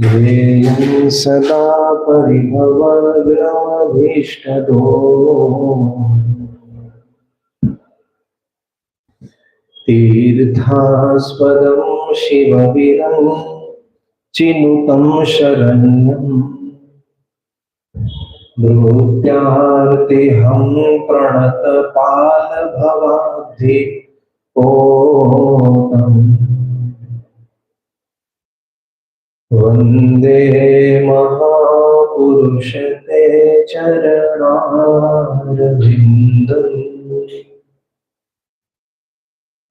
ध्येयं सदा परिभवग्रमभीष्टदो तीर्थास्पदं शिवविरं चिनुतं शरण्यम् भृत्यार्तिहं प्रणतपालभवाब्धि पोतम् वन्दे महापुरुषते चरणारविन्दम्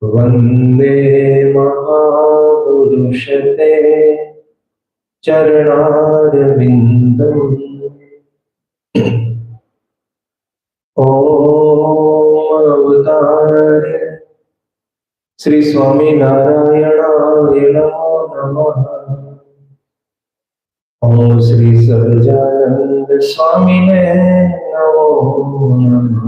वन्दे महापुरुषते चरणारविन्दम् ओम अवतार श्री स्वामीनारायणाय नमो नमः। ओम श्री सहजानंद स्वामिने नमो नमः।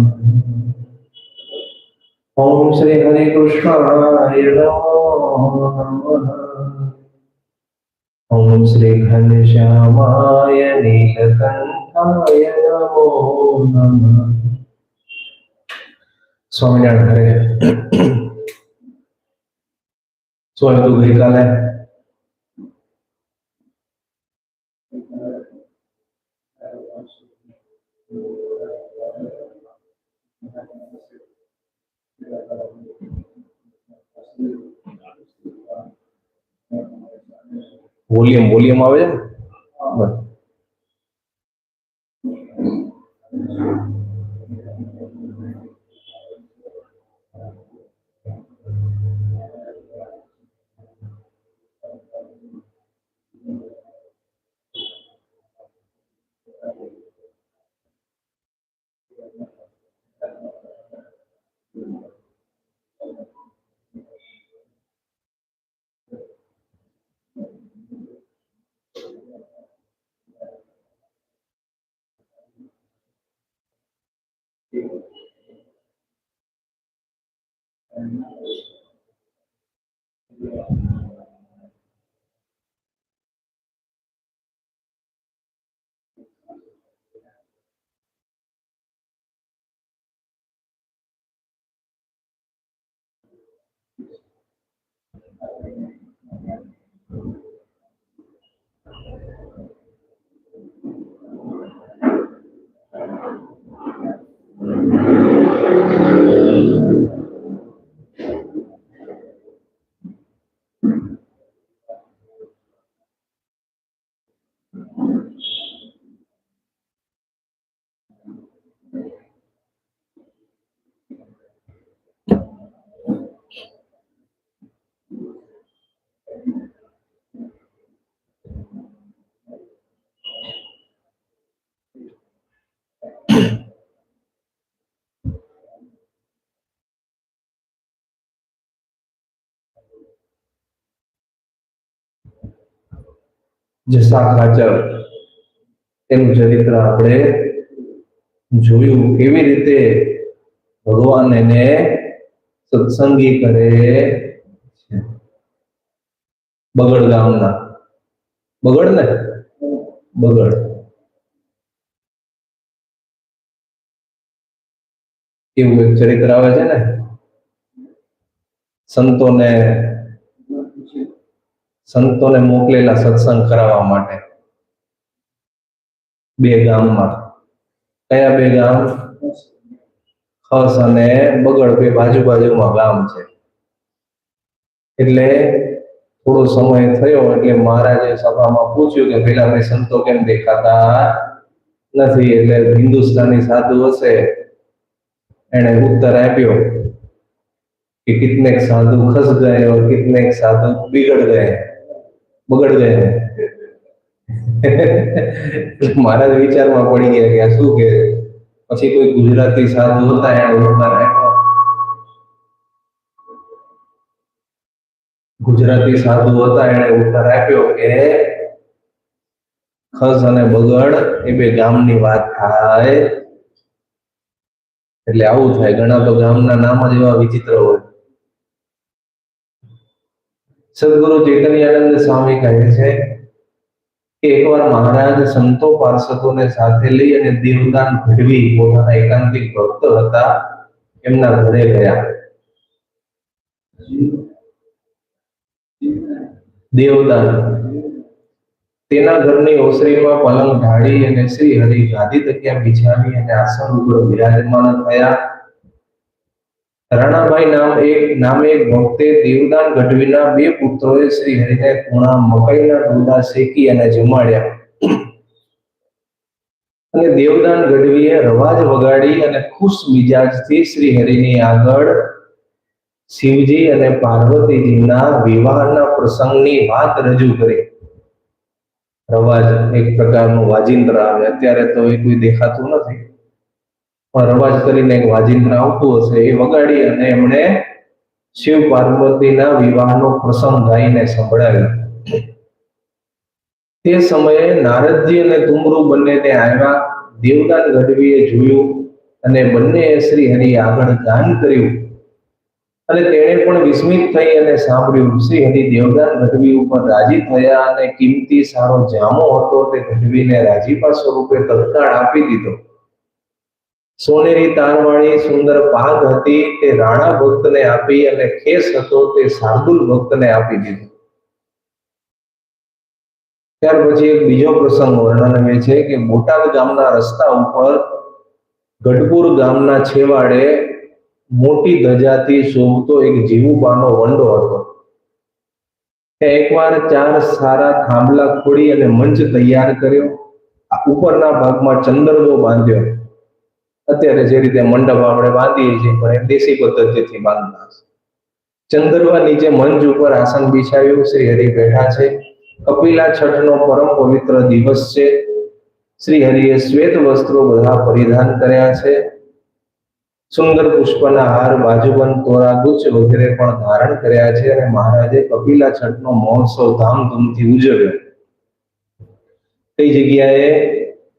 ओम श्री हरे कृष्णाय नमो नमः। ओम श्री घनश्यामाय नीलकंठाय नमो नमः। स्वामीनारायण हरे શું હતું ગઈકાલે? વોલ્યુમ આવે છે ને? જસા ખાચર એનું ચરિત્ર આપણે જોયું, કેવી રીતે ભગવાન એને સત્સંગી કરે છે. બગડ ગામના, બગડ ને બગડ એવું એક ચરિત્ર આવે છે ને, સંતોને મોકલેલા સત્સંગ કરાવવા માટે બે ગામમાં. કયા બે ગામ? ખસ અને બગડ, બે બાજુમાં ગામ છે. એટલે થોડો સમય થયો એટલે મહારાજે સભામાં પૂછ્યું કે પેલા ભાઈ સંતો કેમ દેખાતા નથી? એટલે હિન્દુસ્તાની સાધુ હશે એને ઉત્તર આપ્યો कि कितने साधु खस गए और कितने साधु बिगड़ गए, बगड़ गए. महाराज विचाરમાં પડી ગયા કે આ શું કે. પછી કોઈ ગુજરાતી સાધુ હતા એને ઉત્તર આપ્યો. ગુજરાતી સાધુ હતા એને ઉત્તર આપ્યો કે ખસ અને બગડ એ બે ગામની વાત થાય એટલે આવું થાય. ઘણા તો ગામના નામ જ એવા વિચિત્ર હોય. સદગુરુ ચૈતન્યાનંદ સ્વામી કહે છે કે એકવાર મહારાજ સંતો પાર્ષદોને સાથે લઈ અને દેવદાન ગઢવી પોતાના એકાંતિક ભક્ત હતા એમના ઘરે ગયા. દેવદાન તેના ઘરની ઓસરીમાં પલંગ ઢાળી અને શ્રી હરિ ગાદી તકિયા બિછાવી અને આસન ઉપર વિરાજમાન થયા. રાણાભાઈ નામે એક ભક્તે દેવદાન ગઢવીના બે પુત્રોએ શ્રી હરિને કુણા મકાઈના ડોડા શેકી અને જમાડ્યા. અને દેવદાન ગઢવીએ રવાજ વગાડી અને ખુશ મિજાજથી શ્રી હરિની આગળ શિવજી અને પાર્વતીજીના વિવાહના પ્રસંગની વાત રજૂ કરી. રવાજ એક પ્રકારનું વાજિંત્ર આવે, અત્યારે તો એ કોઈ દેખાતું નથી, પણ રવાજ કરીને એક વાજિંત્ર આવતું હશે, એ વગાડી અને એમણે શિવ પાર્વતીના વિવાહનો પ્રસંગ ગાઈને સંભળાવ્યો. તે સમયે નારદજી અને તુમરુ બંને ત્યાં આવ્યા. દેવદાન ગઢવીએ જોયું અને બંને શ્રી હરિ આગળ ગાન કર્યું અને તેણે પણ વિસ્મિત થઈ અને સાંભળ્યું. શ્રી હરિ દેવદાન ગઢવી ઉપર રાજી થયા અને કિંમતી સારો જામો હતો તે ગઢવીને રાજીપા સ્વરૂપે તત્કાળ આપી દીધો. સોનેરી તારવાળી સુંદર પાઘ હતી તે રાણા ભક્તને આપી અને ખેસ હતો તે શાર્દુલ ભક્તને આપી દીધો. ત્યાર પછી એક બીજો પ્રસંગ વર્ણવે છે કે બોટાદ ગામના રસ્તા ઉપર ગઢપુર ગામના છેવાડે મોટી ધજાથી શોભતો એક જીવુબાનો વંડો હતો. એકવાર 4 સારા થાંભલા ખોડી અને મંચ તૈયાર કર્યો. ઉપરના ભાગમાં ચંદરવો બાંધ્યો. અત્યારે જે રીતે મંડપ આપણે બાંધીએ છીએ પણ એ દેશી પદ્ધતિથી બાંધતા. ચંદરવા નીચે મંચ ઉપર આસન બિછાવ્યું. શ્રી હરિ બેઠા છે. કપિલા છઠનો પરમ પવિત્ર દિવસ છે. શ્રી હરિએ શ્વેત વસ્ત્રો બધા પરિધાન કર્યા છે. સુંદર પુષ્પના હાર, બાજુબંધ, તોરા, ગુચ્છ વગેરે પણ ધારણ કર્યા છે અને મહારાજે કપિલા છઠનો મહોત્સવ ધામધૂમથી ઉજવ્યો. કઈ જગ્યાએ?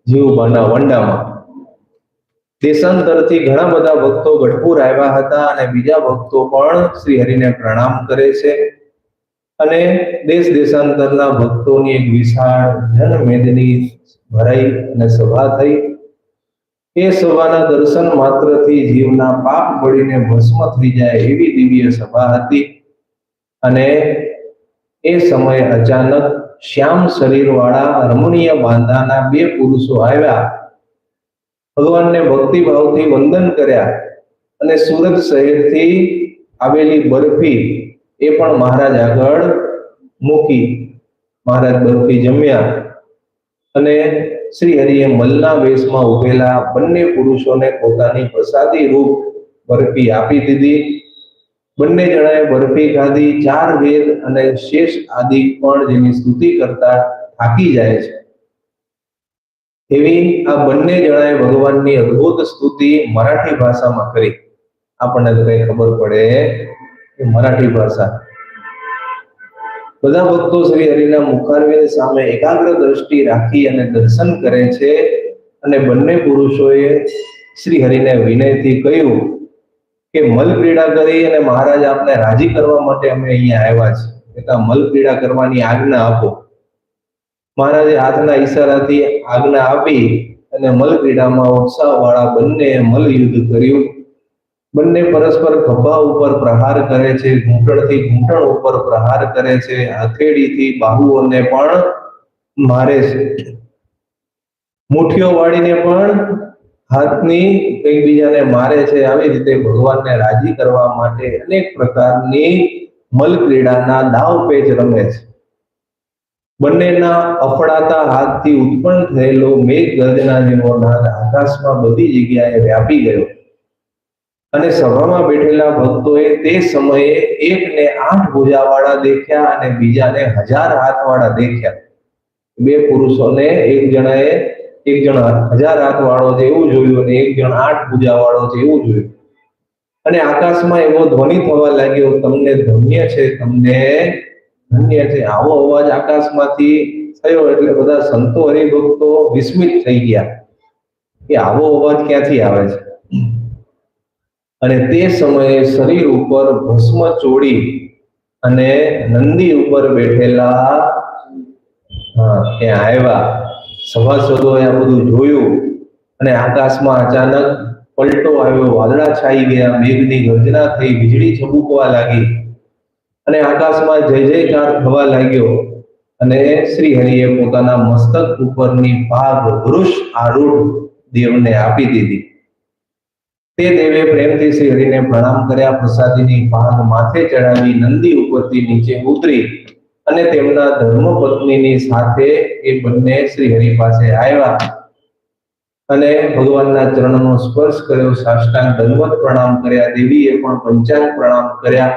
જીવુબાના વંડામાં. દેશાંતરથી ઘણા બધા ભક્તો ગઢપુર આવ્યા હતા અને બીજા ભક્તો પણ શ્રી હરિને પ્રણામ કરે છે અને દેશ દેશાંતરના ભક્તોની એક વિશાળ જનમેદની ભરાઈ અને સભા થઈ. એ સભાના દર્શન માત્રથી જીવના પાપ બળીને ભસ્મ થઈ જાય એવી દિવ્ય સભા હતી. અને એ સમયે અચાનક શ્યામ શરીરવાળા રમણીય બાંધાના 2 પુરુષો આવ્યા. ભગવાનને ભક્તિભાવથી વંદન કર્યા અને સુરત શહેરથી આવેલી બરફી એ પણ મહારાજ આગળ મૂકી. મહારાજ બરફી જમ્યા અને શ્રી હરિએ મલના વેશમાં ઉભેલા બંને પુરુષોને પોતાની પ્રસાદી રૂપ બરફી આપી દીધી. બંને જણાએ બરફી ખાધી. 4 વેદ અને શેષ આદિ પણ જેની સ્તુતિ કરતા થાકી જાય છે એવી આ બંને જણાએ ભગવાનની અદ્ભુત સ્તુતિ મરાઠી ભાષામાં કરી. આપણને તો કઈ ખબર પડે કે મરાઠી ભાષા. બધા ભક્તો શ્રી હરિના મુખારવિંદ સામે એકાગ્ર દ્રષ્ટિ રાખી અને દર્શન કરે છે અને બંને પુરુષોએ શ્રી હરિને વિનયથી કહ્યું કે મલ ક્રીડા કરી અને મહારાજ આપને રાજી કરવા માટે અમે અહીંયા આવ્યા છીએ, એટલે મલ ક્રીડા કરવાની આજ્ઞા આપો. મહારાજે હાથના ઈશારાથી આજ્ઞા આપી અને મલ ક્રીડામાં ઉત્સાહવાળા બંને મલ યુદ્ધ કર્યું. બંને પરસ્પર ખભા ઉપર પ્રહાર કરે છે, ઘૂંટણથી ઘૂંટણ ઉપર પ્રહાર કરે છે, હથેળીથી બાહુઓને પણ મારે છે, મુઠ્ઠીઓ વાળીને પણ હાથની એકબીજાને મારે છે. આવી રીતે ભગવાનને રાજી કરવા માટે અનેક પ્રકારની મલ ક્રીડાના દાવ પેચ રમે છે. બંનેના અફડાતા હાથથી ઉત્પન્ન થયેલો મેઘ ગર્જના જેવો નાદ આકાશમાં બધી જગ્યાએ વ્યાપી ગયો અને સભામાં બેઠેલા ભક્તોએ તે સમયે એકને 8 ભુજાવાળા દેખ્યા અને બીજાને 1000 હાથવાળા દેખ્યા. 2 પુરુષોને એક જણ 1000 હાથવાળો છે એવું જોયું અને એક જણ 8 ભુજાવાળો છે એવું જોયું. અને આકાશમાં એવો ધ્વનિ થવા લાગ્યો, તમને ધન્ય છે, તમને ધન્ય છે. આવો અવાજ આકાશમાંથી થયો એટલે બધા સંતો હરિભક્તો વિસ્મિત થઈ ગયા કે આવો અવાજ ક્યાંથી આવે છે. અને તે સમયે શરીર ઉપર ભસ્મ ચોડી અને નંદી ઉપર બેઠેલા હા, ત્યાં આવ્યા, સભાસદોએ આ બધું જોયું અને આકાશમાં અચાનક પલટો આવ્યો, વાદળા છાઈ ગયા, મેઘની ગર્જના થઈ, વીજળી ચમકવા લાગી અને આકાશમાં જય જયકાર થવા લાગ્યો અને શ્રી હરિએ પોતાના મસ્તક ઉપરની ભાગ વૃષ આરૂઢ દેવને આપી દીધી. તે દેવે પ્રેમથી શ્રી હરિને પ્રણામ કર્યા, પ્રસાદીની ભાગ માથે ચડાવી નંદી ઉપરથી નીચે ઉતરી અને તેમના ધર્મપત્નીની સાથે એ બંને શ્રી હરિ પાસે આવ્યા અને ભગવાનના ચરણનો સ્પર્શ કર્યો, સાષ્ટાંગ દંડવત પ્રણામ કર્યા. દેવીએ પણ પંચાંગ પ્રણામ કર્યા.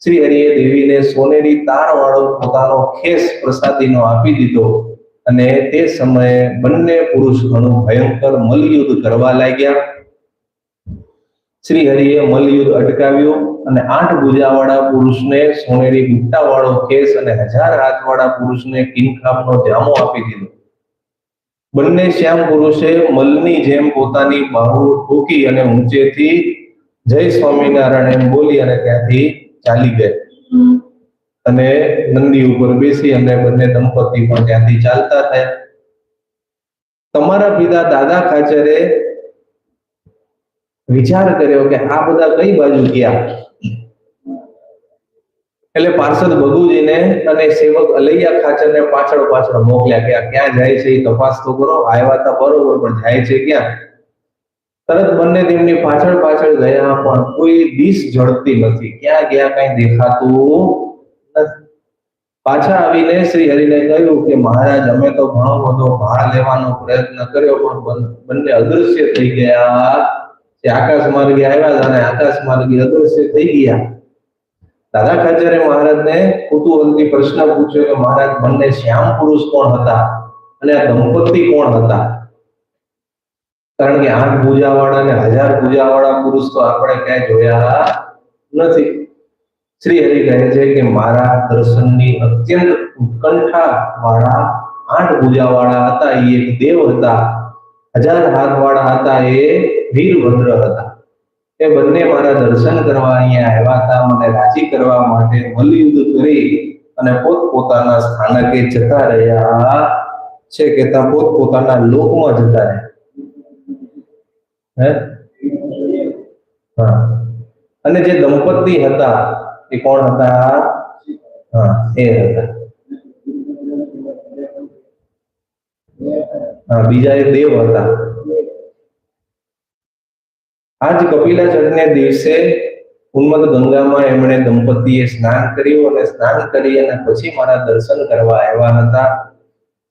શ્રી હરિએ દેવીને સોનેરી તાર વાળો પોતાનો ખેસ પ્રસાદીનો આપી દીધો અને તે સમયે બંને પુરુષ ઘણું ભયંકર મલયુદ્ધ કરવા લાગ્યા. શ્રી હરિએ મલયુદ્ધ અટકાવ્યું અને 8 ભુજાવાળા પુરુષને સોનેરી ગુટ્ટા વાળો ખેસ અને 1000 હાથવાળા પુરુષને કિનખાબનો જામો આપી દીધો. બંને શ્યામ પુરુષે મલની જેમ પોતાની બાહુ ઠોકી અને ઊંચેથી જય સ્વામિનારાયણ એમ બોલી અને ત્યાંથી ચાલી ગયા અને નંદી ઉપર બેસી અને બંને દંપતી પણ ત્યાંથી ચાલતા થયા. તમારા પિતા દાદા ખાચરે વિચાર કર્યો કે આ બધા કઈ બાજુ ગયા, એટલે પાર્ષદ ભગુજીને અને સેવક અલૈયા ખાચરને પાછળ પાછળ મોકલ્યા કે આ ક્યાં જાય છે એ તપાસ તો કરો, આવ્યા હતા બરોબર પણ જાય છે ક્યાં. તરત બંને તેમની પાછળ પાછળ ગયા પણ કોઈ દિશ જડતી નથી, ક્યાં ગયા કઈ દેખાતું નથી. પાછા આવીને શ્રી હરિને કહ્યું કે મહારાજ અમે તો ઘણો બધો ભાર લેવાનો પ્રયત્ન કર્યો પણ બંને અદૃશ્ય થઈ ગયા. આકાશ માર્ગે આવ્યા અને આકાશ માર્ગે અદૃશ્ય થઈ ગયા. દાદા ખાચરે મહારાજને કુતૂહલથી પ્રશ્ન પૂછ્યો કે મહારાજ બંને શ્યામ પુરુષ કોણ હતા અને આ દંપતી કોણ હતા? કારણ કે 8 ભુજાવાળા અને 1000 ભુજાવાળા પુરુષ તો આપણે ક્યાંય જોયા નથી. શ્રી હરિ કહે છે કે મારા દર્શનની અત્યંત ઉત્કંઠા વાળા 8 ભુજાવાળા હતા એ એક દેવ હતા, 1000 હાથવાળા હતા એ વીરભદ્ર હતા. એ બંને મારા દર્શન કરવા અહીંયા આવ્યા હતા, મને રાજી કરવા માટે મલયુદ્ધ કરી અને પોતપોતાના સ્થાનકે જતા રહ્યા છે કે ત્યાં પોતપોતાના લોકમાં જતા રહ્યા. અને જે દંપતી હતા એ કોણ હતા? એ હતા બીજા એ દેવ હતા. આજ કપિલાચરણને દિવસે ઉન્મત્ત ગંગામાં એમણે દંપતીએ સ્નાન કર્યું અને સ્નાન કરી અને પછી મારા દર્શન કરવા આવ્યા હતા.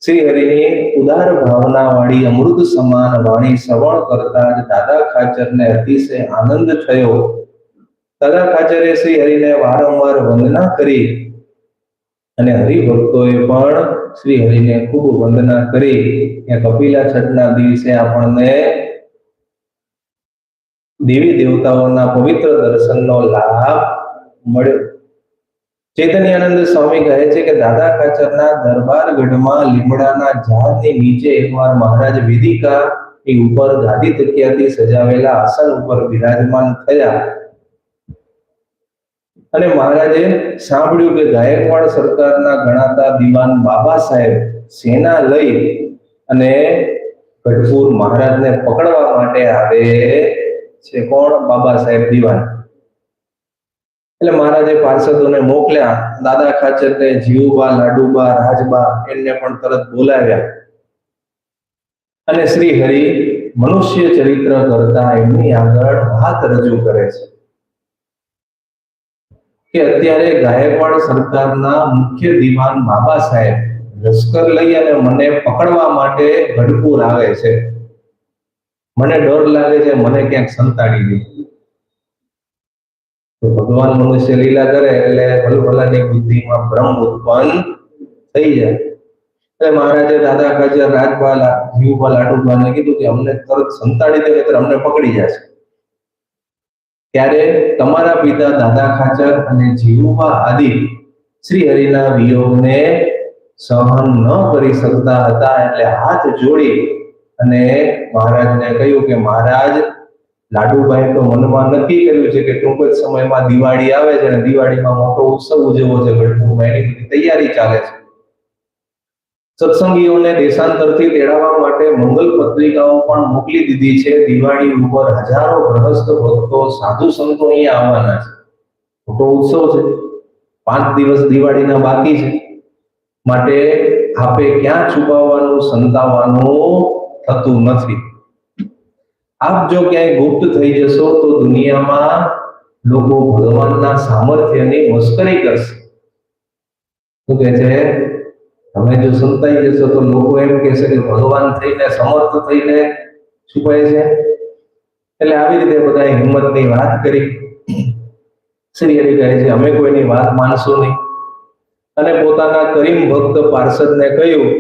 શ્રી હરિની ઉદાર ભાવના વાળી અમૃત સમાન વાણી શ્રવણ કરતા જ દાદા ખાચરને અતિશય આનંદ થયો. દાદા ખાચરે શ્રી હરિને વારંવાર વંદના કરી અને હરિભક્તોએ પણ શ્રી હરિને ખૂબ વંદના કરી. કપિલાચરણના દિવસે આપણને દેવી દેવતાઓના પવિત્ર દર્શનનો લાભ મળ્યો. ચૈતન્યાનંદ સ્વામી કહે છે કે દાદા ખાચરના દરબાર ગઢમાં લીમડાના ઝાડની નીચે એકવાર મહારાજ વેદિકા ની ઉપર ગાદી તકિયાથી સજાવેલા આસન ઉપર બિરાજમાન થયા અને મહારાજે સાંભળ્યું કે ગાયકવાડ સરકારના ગણાતા દિવાન બાબા સાહેબ સેના લઈ અને ગઢપુર મહારાજને પકડવા માટે આવે છે. કોણ? બાબા સાહેબ દિવાન. એટલે મહારાજે પાર્ષદોને મોકલ્યા. દાદા ખાચરને જીવુબા, લાડુબા, રાજબા એમને પણ તરત બોલાવ્યા અને શ્રી હરિ મનુષ્ય ચરિત્ર કરતા એમની આગળ વાત રજૂ કરે છે કે અત્યારે ગાયકવાડ સરકારના મુખ્ય દિવાન બાબા સાહેબ લશ્કર લઈ અને મને પકડવા માટે ગઢપુર આવે છે. મને ડર લાગે છે, મને ક્યાંક સંતાડી દે. તો ભગવાન મનુષ્ય લીલા કરે એટલે ભલભલાની બુદ્ધિમાં ભ્રમ ઉત્પન્ન થઈ જાય. એટલે મહારાજે દાદા ખાચર, રાજબા, જીવુબા, લાડુબાને કીધું કે અમને તરત સંતાડી દે એટલે અમને પકડી જશે. ત્યારે તમારા પિતા દાદા ખાચર અને જીવુબા આદિ શ્રી હરિના વિયોગને સહન ન કરી શકતા હતા એટલે હાથ જોડી અને મહારાજને કહ્યું કે મહારાજ, લાડુભાઈ તો મનમાં નક્કી કર્યું છે કે ટૂંક જ સમયમાં દિવાળી આવે છે અને દિવાળીમાં મોટો ઉત્સવ ઉજવવો છે ગઢપુરમાં, એની બધી તૈયારી ચાલે છે. સત્સંગીઓને દેશાંતરથી તેડાવવા માટે મંગલ પત્રિકાઓ પણ મોકલી દીધી છે. દિવાળી ઉપર હજારો ગ્રહસ્થ ભક્તો સાધુ સંતો અહીંયા આવવાના છે. મોટો ઉત્સવ છે. 5 દિવસ દિવાળીના બાકી છે. માટે આપે ક્યાં છુપાવવાનું, સંતાવવાનું થતું નથી. આપ જો ક્યાંય ગુપ્ત થઈ જશો તો દુનિયામાં લોકો ભગવાનના સામર્થ્યની મસ્કરી કરશે. શું કહે છે? તમે જો સંતાઈ જશો તો લોકો એમ કહેશે કે ભગવાન થઈને, સમર્થ થઈને છુપાય છે. એટલે આવી રીતે બધા હિંમતની વાત કરી. શ્રી હરિ કહે છે અમે કોઈની વાત માનશો નહીં. અને પોતાના કરીમ ભક્ત પાર્ષદને કહ્યું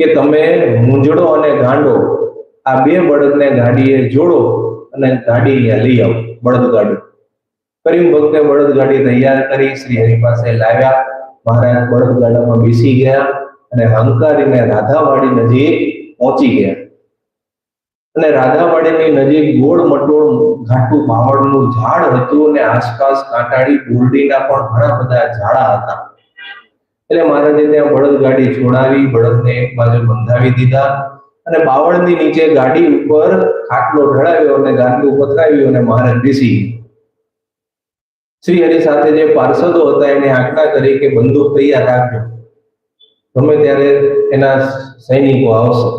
કે તમે મૂંઝડો અને ગાંડો આ 2 બળદને ગાડીએ જોડો અને ગાડી અહીંયા લઈ આવો. બળદગાડું કરીમ ભક્તે બળદગાડી તૈયાર કરી શ્રી હરિ પાસે લાવ્યા. મહારાજ બળદગાડામાં બેસી ગયા અને હંકારીને રાધાવાડી નજીક પહોંચી ગયા. અને રાધાવાડીની નજીક ગોળ મટોળ ઘાટું બાવળનું ઝાડ હતું અને આસપાસ કાંટાળી બોરડીના પણ ઘણા બધા ઝાડા હતા. એટલે મહારાજે ત્યાં બળદગાડી છોડાવી, બળદને એક બાજુ બંધાવી દીધા અને બાવળની નીચે ગાડી ઉપર ખાટલો ઢળાવ્યો અને ગાદલું પથરાવ્યું અને મહારાજ બેસી. શ્રી હરિ સાથે જે પાર્ષદો હતા એને આજ્ઞા કરી કે બંદૂક તૈયાર રાખજો, ગમે ત્યારે એના સૈનિકો આવશે.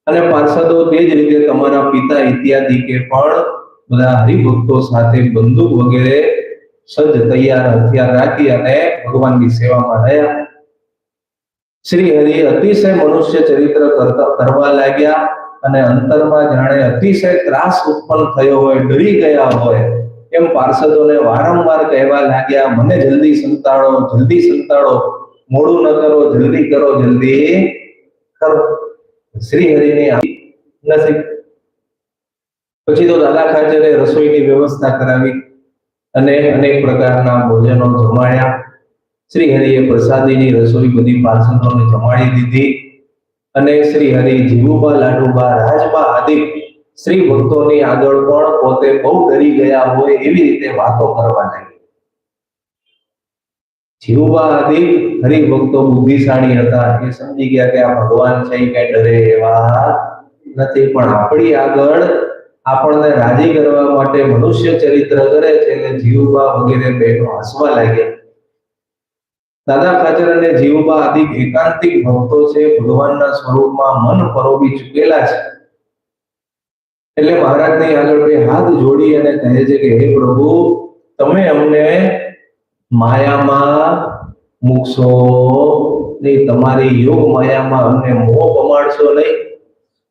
અને પાર્ષદો તે જ રીતે તમારા પિતા ઇત્યાદિ કે પણ બધા હરિભક્તો સાથે બંદૂક વગેરે સજ્જ તૈયાર હથિયાર રાખી અને ભગવાનની સેવામાં રહ્યા. શ્રી હરિ અતિશય મનુષ્ય ચરિત્ર કરવા લાગ્યા અને અંતરમાં જાણે અતિશય ત્રાસ ઉત્પન્ન થયો હોય, ડરી ગયા હોય એમ પાર્ષદોને વારંવાર કહેવા લાગ્યા, મને જલ્દી સંતાડો, જલ્દી સંતાડો, મોડું ન કરો, જલ્દી કરો, જલ્દી કરો. શ્રી હરિની નથી. પછી તો દાદા ખાચરે રસોઈની વ્યવસ્થા કરાવી અને અનેક પ્રકારના ભોજનો જમાડ્યા. શ્રી હરિએ પ્રસાદીની રસોઈ બધી પાર્ષદોને જમાડી દીધી અને શ્રી હરિ જીવુબા, લાડુબા, રાજબા આદિ શ્રી ભક્તોની આગળ પણ પોતે બહુ ડરી ગયા હોય એવી રીતે વાતો કરવા લાગ્યા. જીવુબા આદિ હરિભક્તો બુદ્ધિશાળી હતા. એ સમજી ગયા કે આ ભગવાન છે કે ડરે એવા નથી, પણ આપણી આગળ આપણને રાજી કરવા માટે મનુષ્ય ચરિત્ર કરે છે. એટલે જીવુબા વગેરે બહેનો હસવા લાગ્યા. દાદા ખાચર અને જીવુબા આદિ એકાંતિક ભક્તો છે, ભગવાનના સ્વરૂપમાં મન પરોવી ચૂકેલા છે. એટલે મહારાજની આગળ બે હાથ જોડી અને કહે છે કે હે પ્રભુ, તમે અમને માયામાં મૂકશો નહીં, તમારી યોગ માયામાં અમને મોહ પમાડશો નહીં.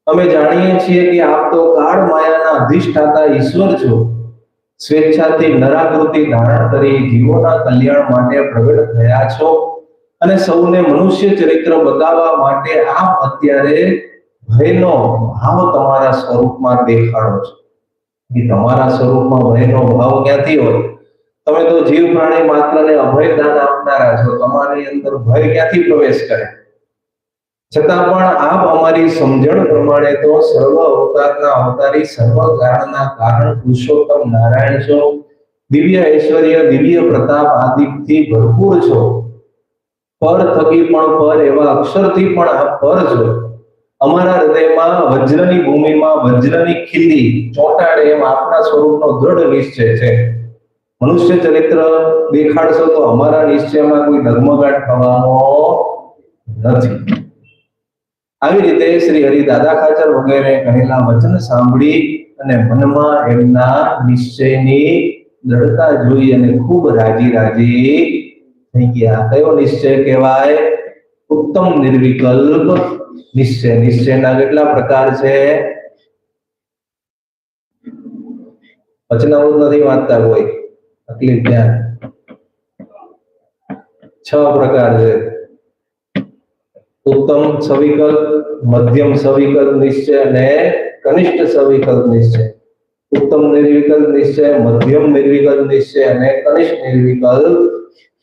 અમે જાણીએ છીએ કે આપ તો કાળ માયાના અધિષ્ઠાતા ઈશ્વર છો. સ્વેચ્છાથી નરાકૃતિ ધારણ કરી જીવોના કલ્યાણ માટે પ્રગટ થયા છો અને સૌને મનુષ્ય ચરિત્ર બતાવવા માટે આપ અત્યારે ભયનો ભાવ તમારા સ્વરૂપમાં દેખાડો છો. તમારા સ્વરૂપમાં ભયનો ભાવ ક્યાંથી હોય? તમે તો જીવ પ્રાણી માત્રને અભય દાન આપનારા છો. તમારી અંદર ભય ક્યાંથી પ્રવેશ કરે? છતાં પણ આપ અમારી સમજણ પ્રમાણે તો સર્વ અવતારના અવતારી, સર્વ કારણના કારણ પુરુષોત્તમ નારાયણ છો. દિવ્ય ઐશ્વર્ય, દિવ્ય પ્રતાપ આદિથી ભરપૂર છો. પર થકી પણ પર એવા અક્ષરથી પણ આપ પર છો. અમારા હૃદયમાં વજ્રની ભૂમિમાં વજ્રની ખીલી ચોંટાડે એમ આપના સ્વરૂપનો દ્રઢ નિશ્ચય છે. મનુષ્ય ચરિત્ર દેખાડશો તો અમારા નિશ્ચયમાં કોઈ ધર્મઘાટ થવાનો નથી. આવી રીતે શ્રી હરિ દાદા ખાચર વગેરે કહેલા વચન સાંભળી અને મનમાં એમના નિશ્ચયની દ્રઢતા જોઈ અને ખૂબ રાજી રાજી થઈ ગયા. કયો નિશ્ચય કહેવાય? ઉત્તમ નિર્વિકલ્પ નિશ્ચય. નિશ્ચયના કેટલા પ્રકાર છે? વચનામૃત નથી વાંચતા કોઈ? તકલીફ ધ્યાન. 6 પ્રકાર છે. ઉત્તમ સવિકલ્પ, મધ્યમ સવિકલ્પ નિશ્ચય અને કનિષ્ઠ સવિકલ્પ નિશ્ચય. ઉત્તમ નિર્વિકલ્પ નિશ્ચય, મધ્યમ નિર્વિકલ્પ નિશ્ચય અને કનિષ્ઠ નિર્વિકલ્પ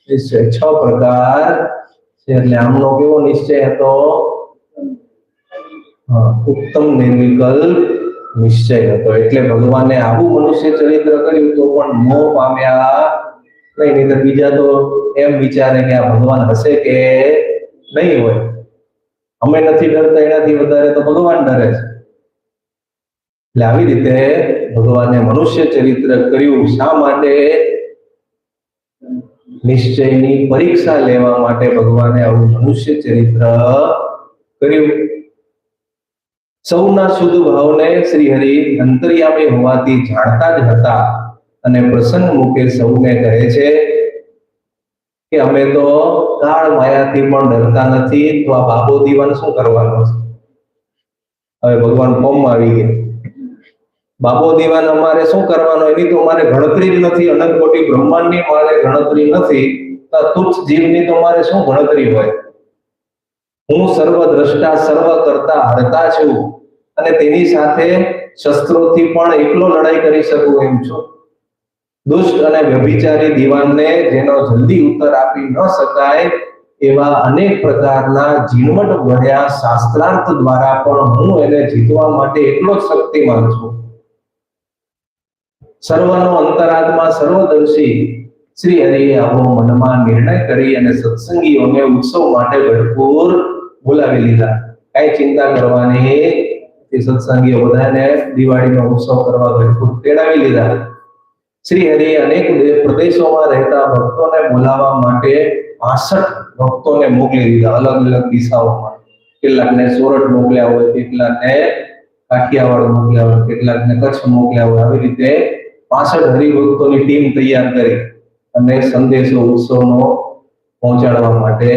નિશ્ચય. 6 પ્રકાર છે. એટલે આમનો કેવો નિશ્ચય હતો? ઉત્તમ નિર્વિકલ્પ નિશ્ચય હતો. એટલે ભગવાને આવું મનુષ્ય ચરિત્ર કર્યું તો પણ મોહ પામ્યા નહીં. નહીં તો બીજા તો એમ વિચારે કે આ ભગવાન હશે કે નહીં હોય. અમે નથી ડરતા એનાથી વધારે તો ભગવાન ડરે છે. એટલે આવી રીતે ભગવાને મનુષ્ય ચરિત્ર કર્યું. શા માટે? નિશ્ચયની પરીક્ષા લેવા માટે ભગવાને આવું મનુષ્ય ચરિત્ર કર્યું. સૌના શુદ્ધ ભાવને શ્રી હરિ અંતર્યામી હોવાથી જાણતા જ હતા અને પ્રસન્ન મુખે સૌને કહે છે કે અમે તો કાળ માયાથી પણ ડરતા નથી, તો આ બાબો દીવાન શું કરવાનો છે? હવે ભગવાન ફોર્મમાં આવી ગયા. બાબો દીવાન અમારે શું કરવાનો? એની તો અમારે ગણતરી જ નથી. અનંત કોટી બ્રહ્માંડની મારે ગણતરી નથી, તો તુચ્છ જીવની તો મારે શું ગણતરી હોય? હું સર્વ દ્રષ્ટા સર્વ કરતા હરતા છું અને તેની સાથે શસ્ત્રોથી પણ એકલો લડાઈ કરી શકું એમ છું. દુષ્ટ અને વ્યભિચારી દીવાનને જેનો જલ્દી ઉત્તર આપી ન શકાય એવા અનેક પ્રકારના ઝીણવટ ભર્યા શાસ્ત્રાર્થ દ્વારા પણ હું એને જીતવા માટે એટલો જ શક્તિમાન છું. સર્વનો અંતરાત્મા સર્વદર્શી શ્રી હરિએ આવો મનમાં નિર્ણય કરી અને સત્સંગીઓને ઉત્સવ માટે ગઢપુર બોલાવી લીધા. કઈ ચિંતા કરવાની? સત્સંગીઓ બધાને દિવાળીનો ઉત્સવ કરવા ગઢપુર તેડાવી લીધા. શ્રી હરિએ અનેક પ્રદેશોમાં રહેતા ભક્તોને બોલાવવા માટે 65 ભક્તોને મોકલી દીધા અલગ અલગ દિશાઓમાં. કેટલાકને સોરઠ મોકલ્યા હોય, કેટલાકને કાઠિયાવાડ મોકલ્યા હોય, કેટલાકને કચ્છ મોકલ્યા હોય. આવી રીતે 65 હરિભક્તોની ટીમ તૈયાર કરી અને સંદેશો ઉત્સવનો પહોંચાડવા માટે,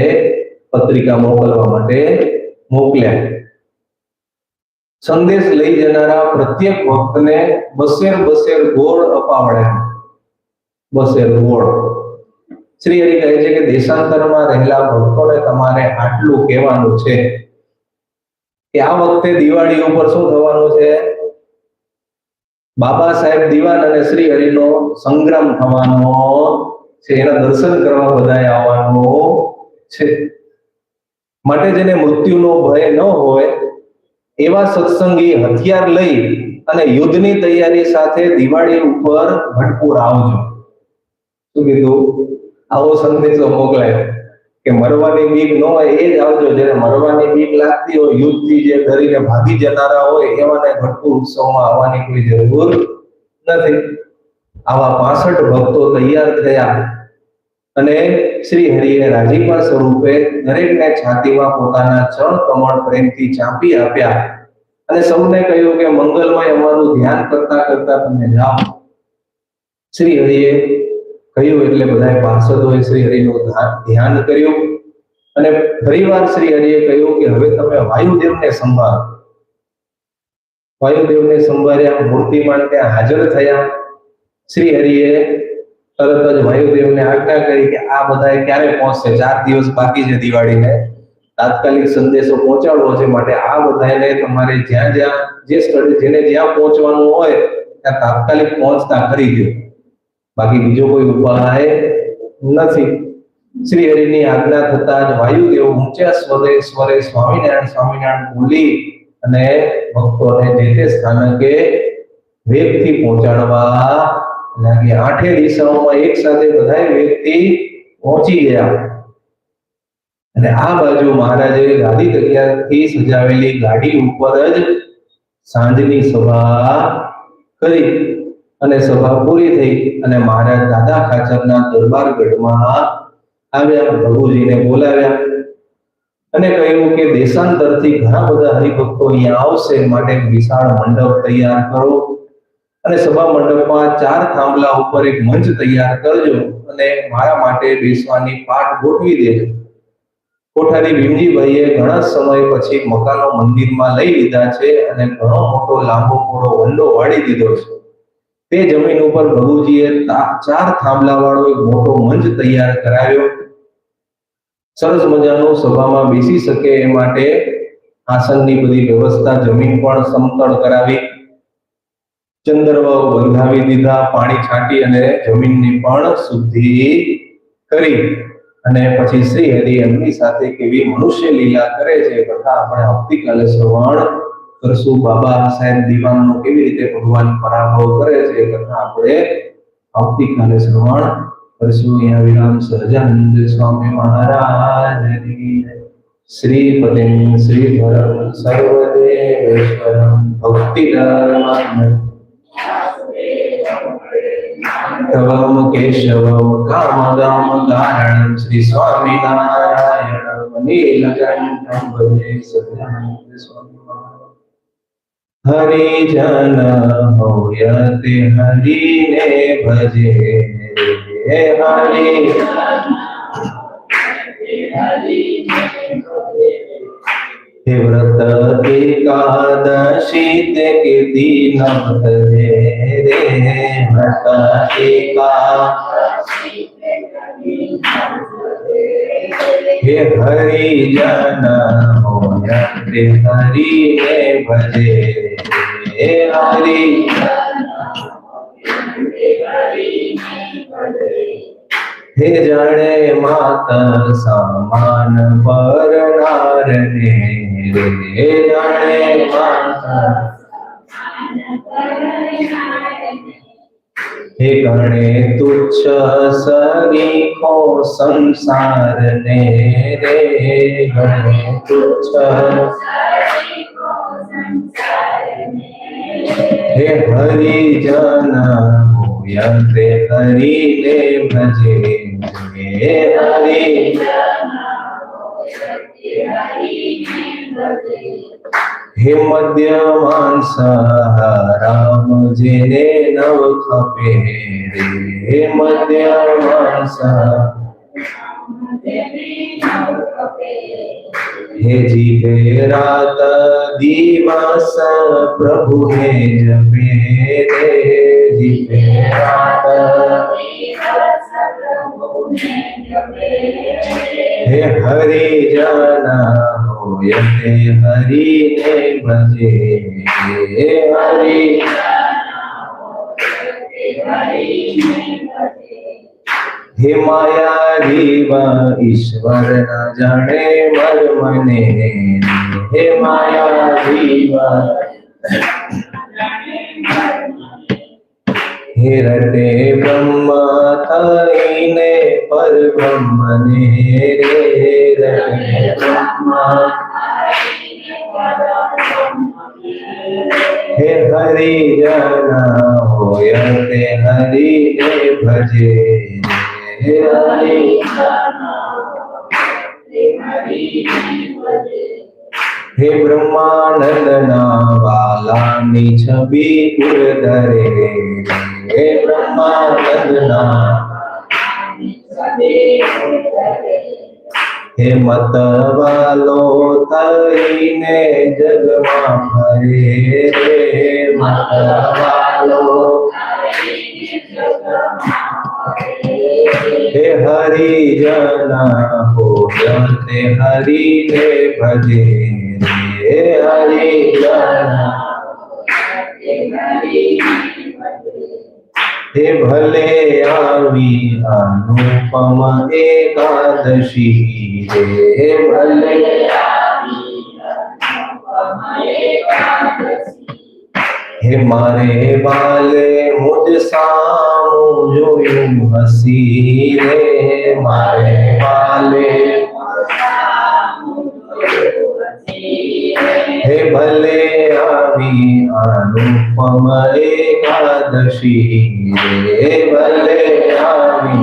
પત્રિકા મોકલવા માટે મોકલ્યા. સંદેશ લઈ જનારા પ્રત્યેક ભક્તને 200 ગોળ અપાવડ્યા. 200 ગોળ. શ્રી હરિ કહે છે કે દેશાંતરમાં રહેલા ભક્તોને તમારે આટલું કહેવાનું છે કે આ વખતે દિવાળી ઉપર શું થવાનું છે? બાબા સાહેબ દીવાન અને શ્રી હરિનો સંગ્રામ થવાનો છે. એના દર્શન કરવા બધાએ આવવાનું છે. માટે જેને મૃત્યુનો ભય ન હોય એવા સત્સંગી હથિયાર લઈ અને યુદ્ધની તૈયારી સાથે દિવાળી ઉપર ગઢપુર આવજો. શું કીધું? આવો સંદેશો મોકલાયો કે મરવાની બીક ન હોય એ જ આવજો. જેને મરવાની બીક લાગતી હોય, યુદ્ધથી જે ડરીને ભાગી જનારા હોય, એવાને ગઢપુર ઉત્સવમાં આવવાની કોઈ જરૂર નથી. આવા 65 ભક્તો તૈયાર થયા અને શ્રી હરિએ રાજીપા સ્વરૂપે દરેકને છાતીમાં પોતાના ચરણ કમળ પ્રેમથી ચાંપી આપ્યા અને સૌને કહ્યું કે મંગલમય અમારું ધ્યાન કરતા કરતા તમે જાઓ. શ્રી હરિએ કહ્યું એટલે બધાએ પાર્ષદોએ શ્રી હરિનું ધ્યાન કર્યું અને ફરીવાર શ્રી હરિએ કહ્યું કે હવે તમે વાયુદેવને સંભાળો. વાયુદેવને સંભાળ્યા. મૂર્તિમાન ત્યાં હાજર થયા. શ્રી હરિએ તરત જ વાયુદેવને આજ્ઞા કરી કે આ બધાએ ક્યારે પહોંચશે? 4 દિવસ બાકી છે દિવાળીને. તાત્કાલિક સંદેશો પહોંચાડવો છે, માટે આ બધાને તમારે જ્યાં જ્યાં જે સ્થળે જેને જ્યાં પહોંચવાનું હોય ત્યાં તાત્કાલિક પહોંચતા કરી દો. બાકી બીજો કોઈ ઉપાય નથી. શ્રી હરિની આજ્ઞા થતા જ વાયુદેવ ઊંચા સ્વરે સ્વામિનારાયણ સ્વામિનારાયણ બોલી અને ભક્તોને જે તે સ્થાનકે વેગથી પહોંચાડવા લાગે. 8 દિશાઓમાં એક સાથે બધા વ્યક્તિ પહોંચી ગયા અને આ બાજુ મહારાજે ગાદી તૈયારથી સજાવેલી ગાડી ઉપર જ સાંજની સભા કરી અને સભા પૂરી થઈ અને મહારાજ દાદા ખાચરના દરબાર ગઢમાં આવ્યા. ભગુજીને બોલાવ્યા અને કહ્યું કે દેશાંતરથી ઘણા બધા હરિભક્તો અહીંયા આવશે, માટે વિશાળ મંડપ તૈયાર કરો અને સભા મંડપમાં 4 થાંભલા ઉપર એક મંચ તૈયાર કરજો અને મારા માટે બેસવાની પાટ ગોઠવી દેજો. કોઠારી ભીમજીભાઈએ ઘણા સમય પછી મકાનો મંદિરમાં લઈ લીધા છે અને ઘણો મોટો લાંબો પોળો વંડો વાળી દીધો છે. તે જમીન ઉપર ભગુજીએ 4 થાંભલા વાળો એક મોટો મંચ તૈયાર કરાવ્યો. સરસ મજાનો સભામાં બેસી શકે એ માટે આસનની બધી વ્યવસ્થા, જમીન પણ સમતળ કરાવી, ચંદ્રવાવ બંધાવી દીધા, પાણી છાંટી અને જમીનની પણ શુદ્ધિ કરી અને પછી શ્રી હરિ એમની સાથે કેવી મનુષ્ય લીલા કરે છે કથા આપણે આવતીકાલે શ્રવણ કરશું. બાબા સાહેબ દીવાનનો કેવી રીતે ભગવાન પરાભવ કરે છે એ કથા આપણે આવતીકાલે શ્રવણ કરશું. અહીંયા વિરામ. સહજાનંદ સ્વામી મહારાજની श्रीपतिं श्रीधरं सर्वदेवेश्वरं भक्तिधर्मात्मकं केशवं कामदां कारणं श्री स्वामिनारायणं नीलकण्ठं भजे सदानन्द स्वामी हरिजन होयते हरिने भजे हरि हे व्रत एकादशी ते के दीन भजे रे व्रत एकादशी हे हरिजन होयते हरिने भजे हरि हे जाने मात समान पर नारने हे जाने माता हे गणे तुच्छ सरीखो संसार ने रे गणे तुच्छ हे हरिजन होयते हरिने भजे हे हरि हे मध्य मांस राम जेने नव खपे रे हे मध्य मांस हे जीवे रात दिवस प्रभु हे जपे रे जीवे रात हे हरि जन होयते हरि ने भजे हे हरि हे माया जीव ईश्वर न जाने मर मने हे माया जीव हे रटे ब्रह्म थईने पर ब्रह्म ने रे रटे ब्रह्म हे हरि जन होयते हरि ने भजे हे हरि हे ब्रह्मानंद वाला छवि उधरे हे ब्रह्मानंद हे मत वालो थईने जग में फरे रे मत वालो हे हरि जन होयते हरि ने भजे हे हरि जन हे भले आवी अनुपम एकादशी हे भले हे मारे वाले मुझ सामू जोयूं हसी रे मारे वाले हे भले आवी अनुपम एकादशी रे भले आवी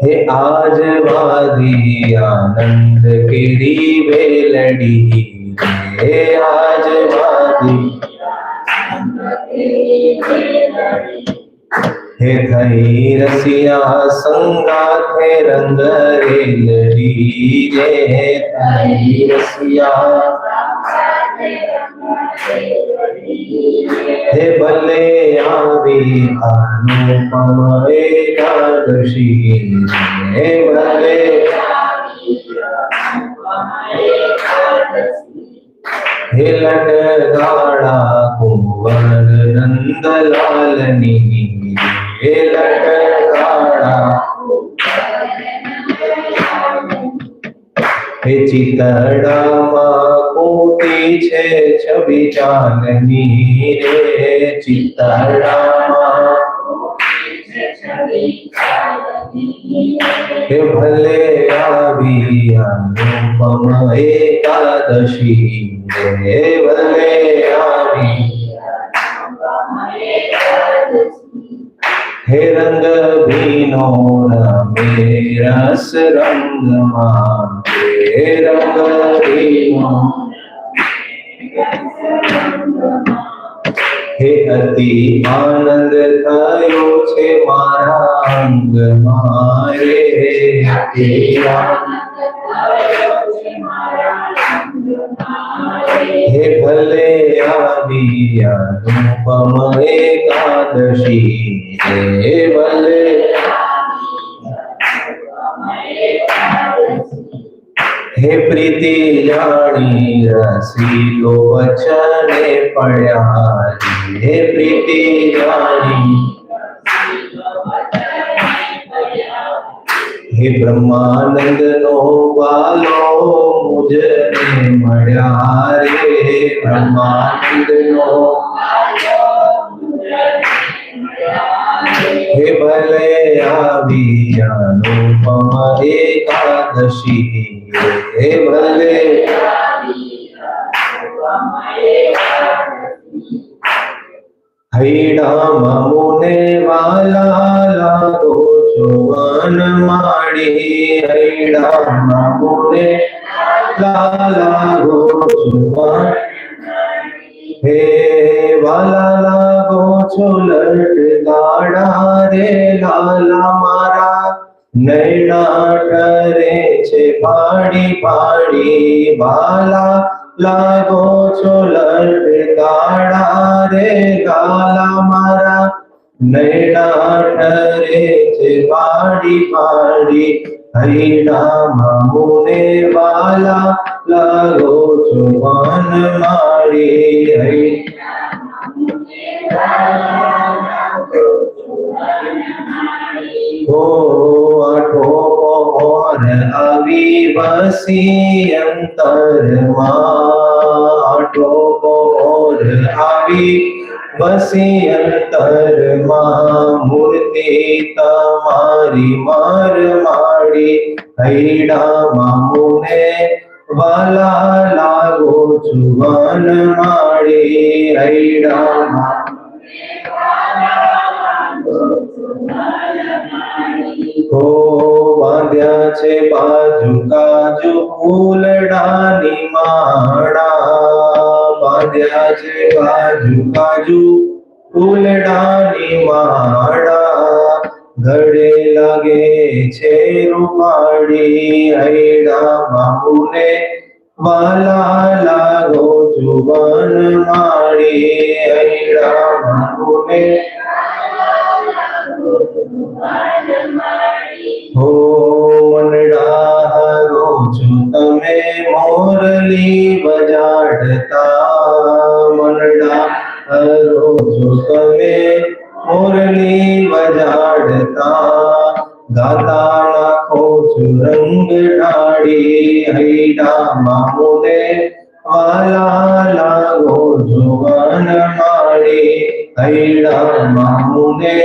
हे आज वादी आनंद केरी वेलड़ी हे आज वादी हे थई रसिया संगा थे रंग रेलड़ी रे थई रसिया हे भले आवी अनुपम एकादशी हे भले हे लटगाड़ा कुंवर नंदलालनी हे लटगाड़ा हे चितड़ा कोटी छे छवि चांदनी रे चितड़ा हे भले आवी अनुपम एकादशी रे भले आवी हे रंग भीनो रमे रस रंगमान हे रंग भीनो हे अति आनंद थयो छे मारा अंग मारे हे भले आवी अनुपम एकादशी हे भले हे प्रीति जानी रसीलो वचने पड़ा हे प्रीति जानी हे ब्रह्मानंद नो वालो मुझने मळ्या रे ब्रह्मानंद नो हे भले आवी अनुपम एकादशी हे भले हैडा मुने वाला लागो जुवान माड़ी हैडा मुने लागो जुवान हे वाला लागो छोलट गाड़ा रे लाला मारा नैना ठरे छे पाड़ी पाड़ी बाला लागो छोलट गाड़ा रे गाला मारा नैना ठरे छे पाड़ी पाड़ी हैडा मुने वाला लागो जुवान माड़ी ओ आठो और अवी बसी अंतर आठो और अवी बसी अंतर मूर्ति तमारी मार माड़ी हैडा मुने वाला लागो जुवान माड़ी हैडा हो बांध्या छे बाजू काजू फूलडानी माड़ा बांध्या छे बाजू काजू फूलडानी माड़ा गळे लागे छे रूपाड़ी हैडा मुने वाला लागो जुवान माड़ी हैडा मुने हो मनडा हरो छो तमे मोरली बजाड़ता मनडा हरो छो तमे मोरली बजाड़ता गाता नाखो छो रंग ढाड़ी हैडा मुने वाला लागो जुवान माड़ी हैडा मुने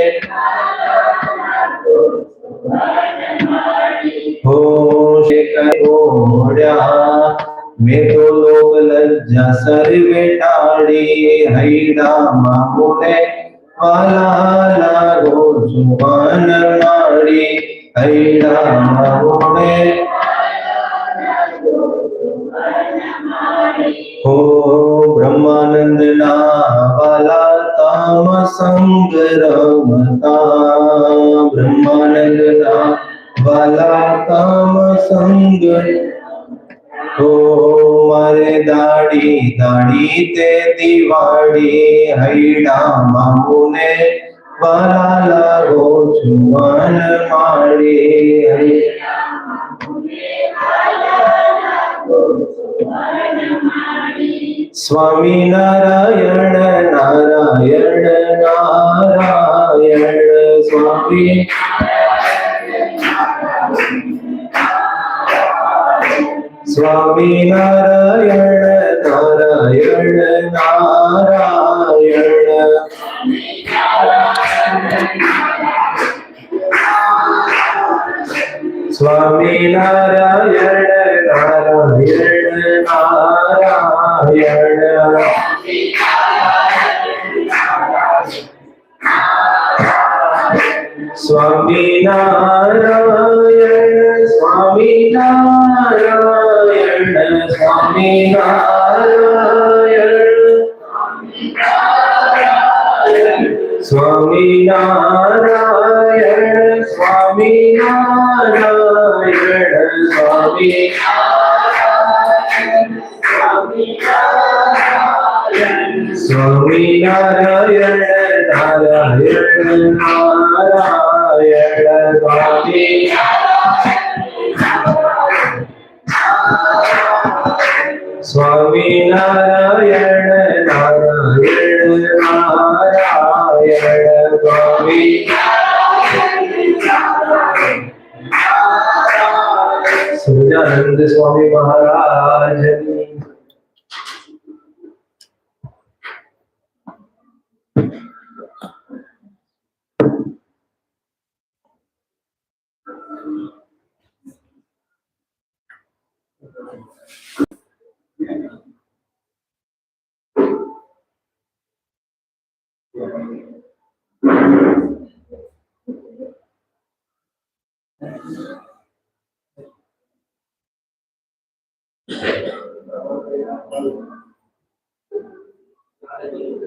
हो शेखोड़ा मैं तो लोग लज्जा सर बेटाड़ी हैडा मुने वाला लागो जुवान माड़ी हैडा मुने हो ब्रह्मानंद ना वाला ताम संग रमता ब्रह्मानंद ना वाला ताम संग हो मारे दाड़ी दाड़ी ते दिवाड़ी हैडा मुने वाला लागो जुवान माड़ी स्वामी नारायण नारायण नारायण स्वामी स्वामी नारायण नारायण नारायण स्वामी नारायण नारायण नारायण स्वामी नारायण स्वामी नारायण स्वामी नारायण स्वामी नारायण स्वामी नारायण स्वामी स्वामी नारायण नारायण नारायण स्वामी स्वामी नारायण नारायण नारायण स्वामी सच्चिदानंद स्वामी महाराज की